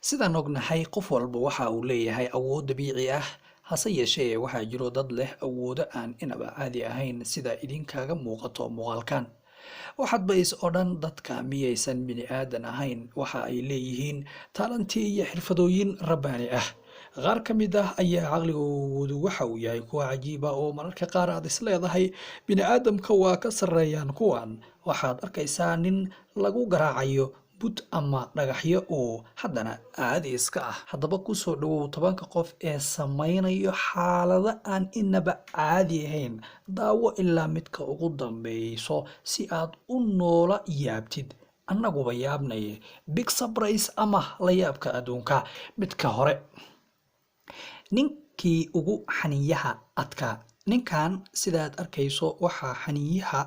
sidaan ognahay qof walba waxa uu leeyahay awood dabiici ah hase yeeshee waxaa jiro dad leh awoodo aan inaba caadi ahayn sida idinkaaga muuqato muuqaalkan waxaadba is odhan dadka miyaysan bini aadan ahayn waxa ay leeyihiin taalanti iyo xirfadooyin rabbaani ah qaar ka mid ah ayaa caqligoodu waxa uu yahay kuwa cajiiba oo mararka qaar aad is leedahay bini aadamka waa ka sarreeyaan kuwan waxaad arkaysaa nin lagu garaacayo bud ama dhagaxyo oo haddana caadi iska ah haddaba kusoo dhawow 10 qof ee samaynayo xaalado aan inaba caadi ahayn daawo ilaa midka ugu dambeyso si aad u noola yaabtid annaguba yaabnaye big surprise ama la yaabka adduunka midka hore ninkii ugu xaniyaha adkaa ninkan sidaad arkayso waxaa xaniyaha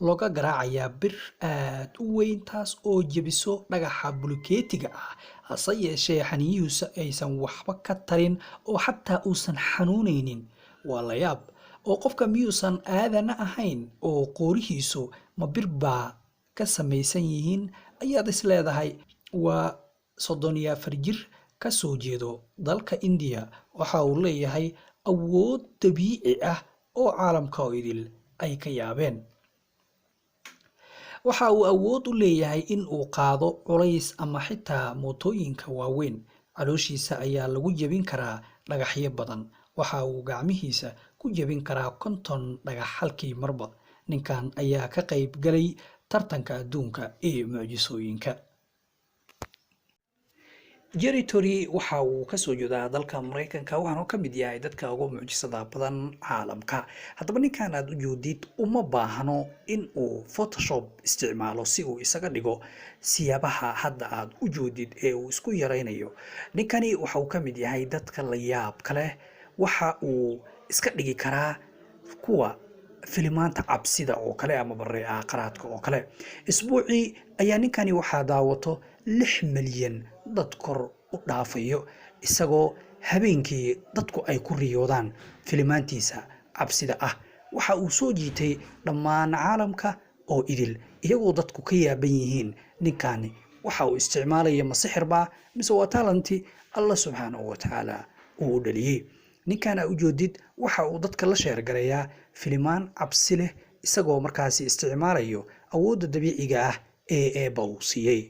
looga garaacayaa bir aad u weyn taas oo jebiso dhagaxa bulkeetiga ah hase yeeshee xaniyihiisa aysan waxba ka tarin oo xataa uusan xanuunaynin waa la yaab oo qofka miyuusan aadana ahayn oo qoorihiisu ma bir baa ka samaysan yihiin ayaad is leedahay waa 34 jir ka soo jeedo dalka India waxa uu leeyahay awood dabiici ah oo caalamka oo idil ay ka yaabeen waxa uu awood u leeyahay in uu qaado culays ama xitaa mootooyinka waaweyn calooshiisa ayaa lagu jebin karaa dhagaxyo badan waxa uu gacmihiisa ku jebin karaa 50 dhagax halkii marba ninkan ayaa ka qayb galay tartanka adduunka ee mucjisooyinka Jerry Tory waxa uu ka soo jeedaa dalka Mareykanka waxaana ka mid yahay dadka ugu mucjisada badan caalamka haddaba ninkan aad u joodid uma baahno in uu Photoshop isticmaalo si uu isaga dhigo siyaabaha hadda aad u joodid ee uu isku yareynayo ninkani waxa uu ka mid yahay dadka la yaab kale waxa uu iska dhigi karaa kuwa filimaanta cabsida oo kale ama barre aqraadka oo kale isbuucii ayaa ninkani waxa daawato 6 milyan dad kor u dhaafayo isagoo habeenkii dadku ay ku riyoodaan filimaantiisa cabsida ah waxa uu soo jiitay dhammaan caalamka oo idil iyagoo dadku ka yaaban yihiin ninkani waxa uu isticmaalaya masixirba mise waa talanti Allah subhanahu wa ta'ala uu dhaliyay ninkan u joodid waxa uu dadka la sheer gareeyaa filimaan cabsi leh isagoo markaasi isticmaalayo awoodda dabiiciga ah ee uu siiyay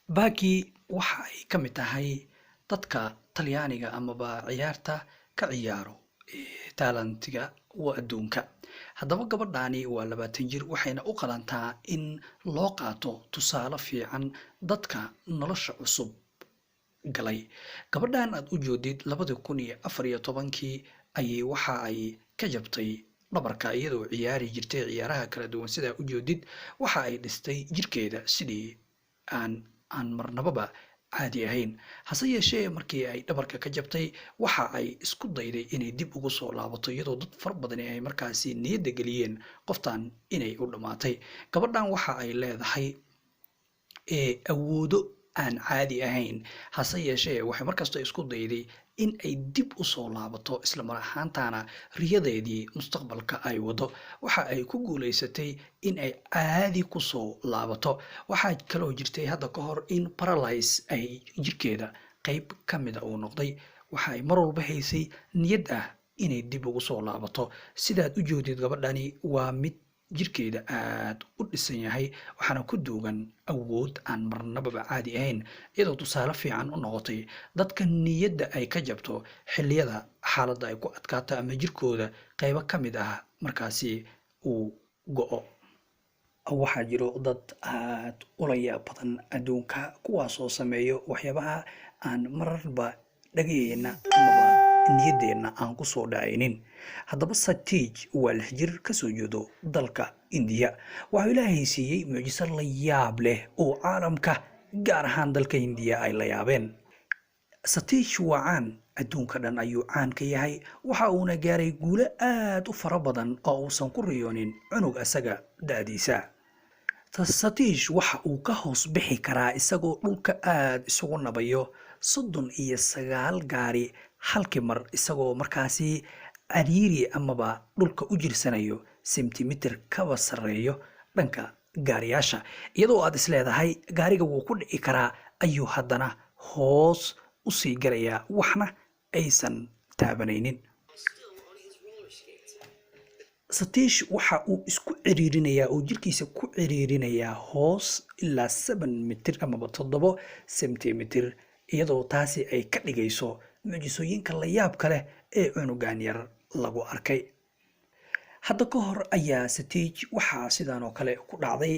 Baki waxa ay ka mid tahay dadka Talyaaniga amaba ciyaarta ka ciyaaro talantiga waa adduunka haddaba gabadhaani waa 20 jir waxayna u qalantaa in loo qaato tusaale fiican dadka nolosha cusub galay gabadhan aad u joodid 2014kii ayay waxa ay ka jabtay dhabarka iyadoo ciyaari jirtay ciyaaraha kala duwan sida u joodid waxa ay dhistay jirkeeda sidii aan marnaba caadi ahayn hase yeeshee markii ay dhabarka ka jabtay waxa ay isku dayday inay dib ugu soo laabato iyadoo dad far badan ay markaasi niyadda geliyeen qoftan inay u dhamaatay gabadhan waxa ay leedahay awoodo aan caadi ahayn hase yeeshee waxay markasta isku dayday in ay dib u soo laabato isla mar ahaantaana riyadeedii mustaqbalka ay wado waxa ay ku guuleysatay in ay caadi ku soo laabato waxa kaloo jirtay hadda ka hor in paralyze ay jirkeeda qayb ka mid ah uu noqday waxa ay mar walba haysay niyad ah inay dib ugu soo laabato sidaad u joodid gabadhani waa mid jirkeeda aad u dhisan yahay waxaana ku duugan awood aan marnaba caadi ahayn iyadoo tusaale fiican u noqotay dadka niyadda ay ka jabto xilliyada xaaladda ay ku adkaato ama jirkooda qaybo ka mid ah markaasi uu go'o waxaa jiro dad aad ula yaab badan adduunka kuwaasoo sameeyo waxyaabaha aan mararba dhagayna amaba niyaddeena aan ku soo dhacaynin haddaba Satiij waa 6 jir ka soo jeedo dalka India waxa ilaahay siiyay mucjiso la yaab leh oo caalamka gaar ahaan dalka India ay la yaabeen Satiij waa caan adduunka dhan ayuu caan ka yahay waxa uuna gaaray guulo aad u fara badan oo uusan ku riyoonin cunug asaga da'diisa Satiij waxa uu ka hoos bixi karaa isagoo dhulka aad isugu nabayo 39 gaari halkii mar isagoo markaasi cariiri amaba dhulka u jirsanayo sentimitir kaba sareeyo dhanka gaariyaasha iyadoo aad isleedahay gaariga wuu ku dhici karaa ayuu haddana hoos u sii galayaa waxna aysan taabanaynin. Satish waxa uu isku ciriirinayaa oo jirkiisa ku ciriirinayaa hoos ilaa 7 mitir ama 7 sentimitir iyadoo taasi ay ka dhigayso mucjisooyinka la yaabka leh ee cunugan yar lagu arkay. hadda ka hor ayaa Satish waxaa sidaan oo kale ku dhacday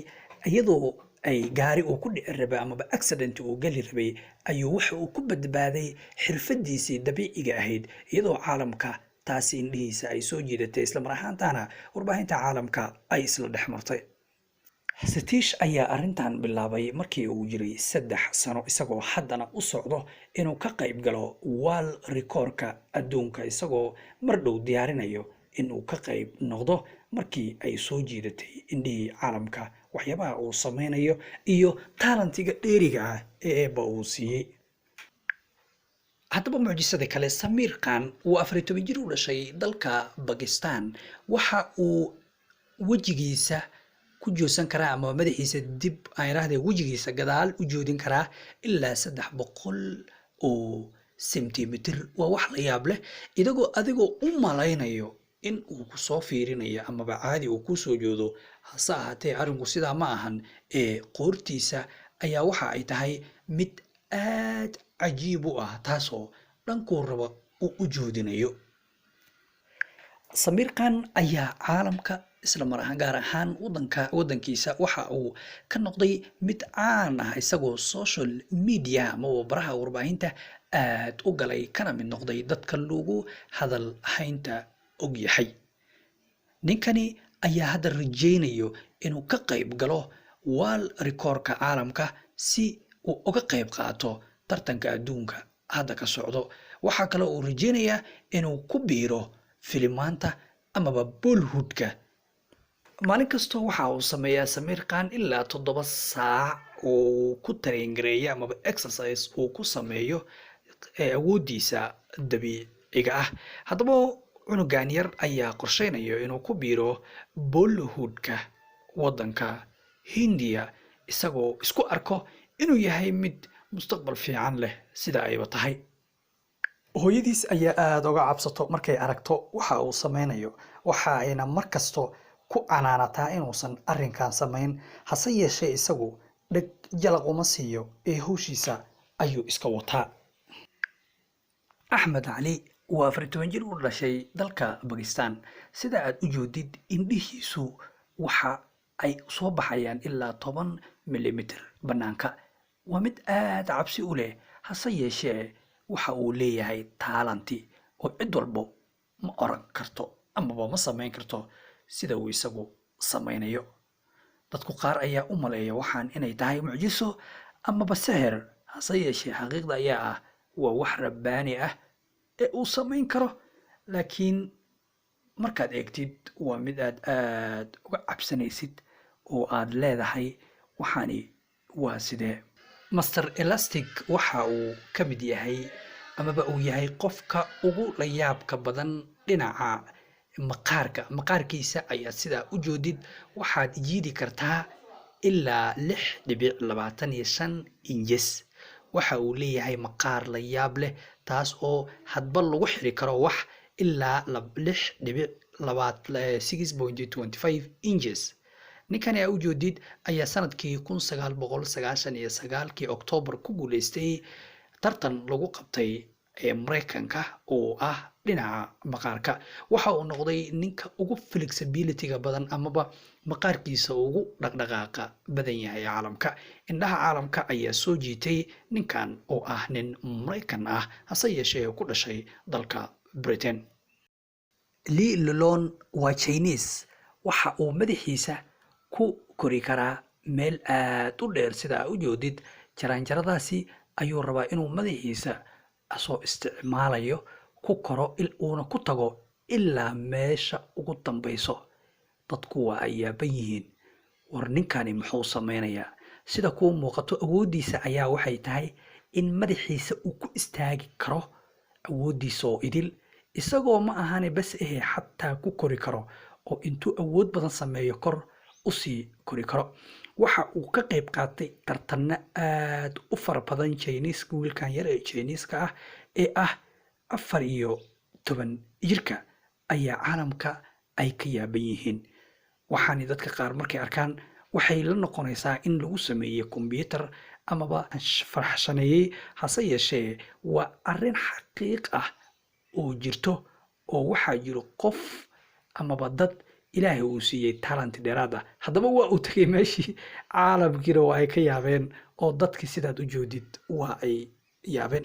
iyadoo ay gaari uu ku dhici rabay amaba accident uu gali rabay ayuu waxa uu ku badbaaday xirfadiisii dabiiciga ahayd iyadoo caalamka taasi indhihiisa ay soo jiidatay isla mar ahaantaana warbaahinta caalamka ay isla dhex martay. Satish ayaa arrintan bilaabay markii uu jiray 3 sano isagoo haddana u socdo inuu ka qayb galo world recordka adduunka isagoo mar dhow diyaarinayo inuu ka qayb noqdo markii ay soo jiidatay indhihii caalamka waxyaabaha uu sameynayo iyo talentiga dheeriga ah ee eebba uu siiyey. haddaba mucjisada kale Sameer Khan uu 14 jir u dhashay dalka Pakistan waxa uu wajigiisa ku joosan karaa ama madaxiisa dib ay raahday wajigiisa gadaal u joodin karaa ilaa 300 oo sentimitir waa wax la yaab leh adigoo u malaynayo in uu ku soo fiirinayo ama caadi uu ku soo joodo hase ahaatee arinku sidaa ma ahan ee qoortiisa ayaa waxa ay tahay mid aad cajiib u ah taasoo dhankuu rabo uu u joodinayo. Sameer Khan ayaa caalamka isla mar ahaan gaar ahaan wadankiisa waxa uu ka noqday mid caan ah isagoo social media ama baraha warbaahinta aad u galay kana mid noqday dadka lagu hadal haynta og yahay. ninkani ayaa hadda rajaynayo inuu ka qayb galo world recordka caalamka si uu uga qayb qaato tartanka adduunka hadda ka socdo. waxaa kale oo uu rajaynayaa inuu ku biiro filimaanta amaba Bollywoodka. maalin kasta waxa uu sameeyaa Sameer Khan ilaa 7 saac oo ku train gareeya amaba exercise uu ku sameeyo awoodiisa dabiiciga ah. haddaba cunugan yar ayaa qorsheynayo inuu ku biiro Bollywoodka wadanka Hindiya isagoo isku arko inuu yahay mid mustaqbal fiican leh sida ayba tahay. hooyadiis ayaa aad uga cabsato markay aragto waxa uu sameynayo waxa ayna markasto ku canaanataa inuusan arrinkan sameyn hase yeeshee isagu dhag jalaq uma siiyo ee hawshiisa ayuu iska wataa. Axmed Cali waa 14 jir u dhashay dalka Pakistan sida aad u joodid indhihiisu waxa ay soo baxayaan ilaa 10 milimitir banaanka waa mid aad cabsi u leh hase yeeshee waxa uu leeyahay talenti oo cid walba ma oran karto amaba ma sameyn karto sida uu isagu sameynayo. dadku qaar ayaa u maleeya waxaan inay tahay mucjiso amaba sihir hase yeeshee xaqiiqda ayaa ah waa wax rabbaani ah ee uu sameyn karo laakiin markaad eegtid waa mid aad uga cabsanaysid oo aad leedahay waxaani waa sidee. Master Elastic waxa uu ka mid yahay amaba uu yahay qofka ugu la yaabka badan dhinaca maqaarkiisa ayaa sidaa u joodid waxaad jiidi kartaa ilaa 6.25 inches. waxa uu leeyahay maqaar la yaab leh taas oo hadba lagu xiri karo wax ilaa 6.25 inches. ninkan ayaa u joodid ayaa sanadkii 1999 October ku guuleystay tartan lagu qabtay ee Mareykanka oo ah dhinaca maqaarka. waxa uu noqday ninka ugu flexibility-ga badan amaba maqaarkiisa ugu dhaqdhaqaaqa badan yahay caalamka. indhaha caalamka ayaa soo jiitay ninkan oo ah nin Mareykan ah hase yeeshee ku dhashay dalka Britain. Lee Lolon waa Chinese waxa uu madaxiisa ku kori karaa meel aad u dheer sida u joodid jaranjaradaasi ayuu rabaa inuu madaxiisa asoo isticmaalayo ku koro uuna ku tago ilaa meesha ugu dambayso. dadku waa ay yaaban yihiin war ninkani muxuu sameynayaa sida kuu muuqato awoodiisa ayaa waxay tahay in madaxiisa uu ku istaagi karo awoodiisa oo idil isagoo ma ahane bas xataa ku kori karo oo intuu awood badan sameeyo kor usii kori karo. waxa uu ka qayb qaatay tartanno aad u fara badan Chinese-ka, wiilkan yar ee Chinese-ka ah ee ah 14 jirka ayaa caalamka ay ka yaaban yihiin. waxaana dadka qaar markay arkaan waxay la noqonaysaa in lagu sameeyey kombiyuutar amaba farxashaneeyey. hase yeeshee waa arrin xaqiiq ah oo jirto, oo waxaa jiro qof amaba dad ilaahay uu siiyey talent dheeraad ah. haddaba waa uu tegay meeshii caalamkiina waa ay ka yaabeen, oo dadkii sidaad u joodid waa ay yaabeen.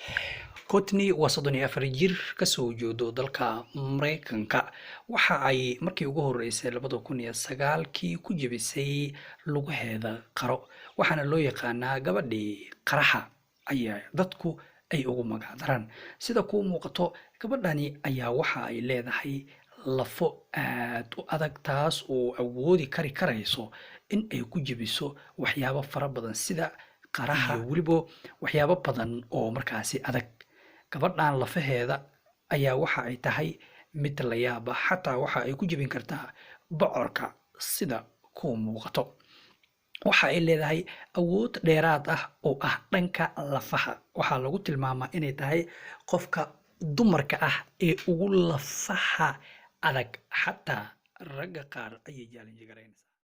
Courtney waa 34 jir kasoo jeedo dalka Mareykanka. waxa ay markii ugu horeysay 2009 ku jebisay lugaheeda qaro, waxaana loo yaqaanaa gabadhii qaraxa ayaa dadku ay ugu magacdaraan. sida kuu muuqato, gabadhani ayaa waxa ay leedahay lafo aad u adag, taas oo awoodi karayso in ay ku jebiso waxyaabo fara badan sida qaraxa iyo weliba waxyaabo badan oo markaasi adag. gabadhan lafaheeda ayaa waxa ay tahay mid la yaaba, xataa waxa ay ku jebin kartaa bocorka sida kuu muuqato. waxa ay leedahay awood dheeraad ah oo ah dhanka lafaha. waxaa lagu tilmaamaa inay tahay qofka dumarka ah ee ugu lafaha adag, xataa ragga qaar ayay jaalinji garaynaysaa.